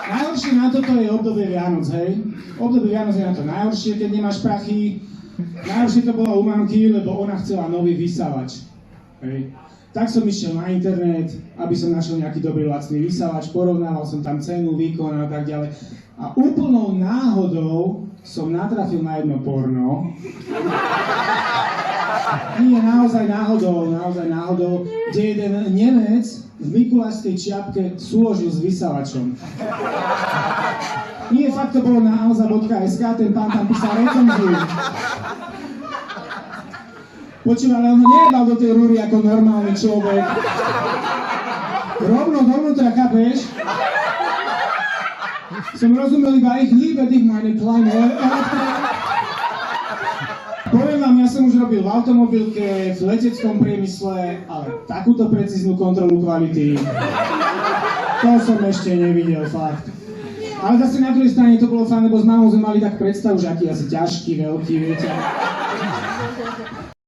Najhoršie na toto je obdobie Vianoc, hej? Obdobie Vianoc je na to najhoršie, keď nemáš prachy. Najhoršie to bolo u mamky, lebo ona chcela nový vysávač. Hej. Tak som išiel na internet, aby som našiel nejaký dobrý lacný vysávač, porovnával som tam cenu, výkon a tak ďalej. A úplnou náhodou som natrafil na jedno porno. Nie, naozaj náhodou, kde jeden Nemec v mikulášskej čiapke súložil s vysávačom. Nie, fakt to bolo na alza.sk, ten pán tam písal recenziu. Počúva, ale on ho nejedal do tej rúry ako normálny človek. Rovno dovnútra, chápeš? Som rozumel iba ich liebe dich meine kleine Elektro. Poviem vám, ja som už robil v automobilke, v leteckom priemysle, ale takúto precíznu kontrolu kvality, to som ešte nevidel, fakt. Ale zase na druhej strane to bolo fajn, lebo s mamou sme mali tak predstavu, že aký asi ťažký, veľký, viete.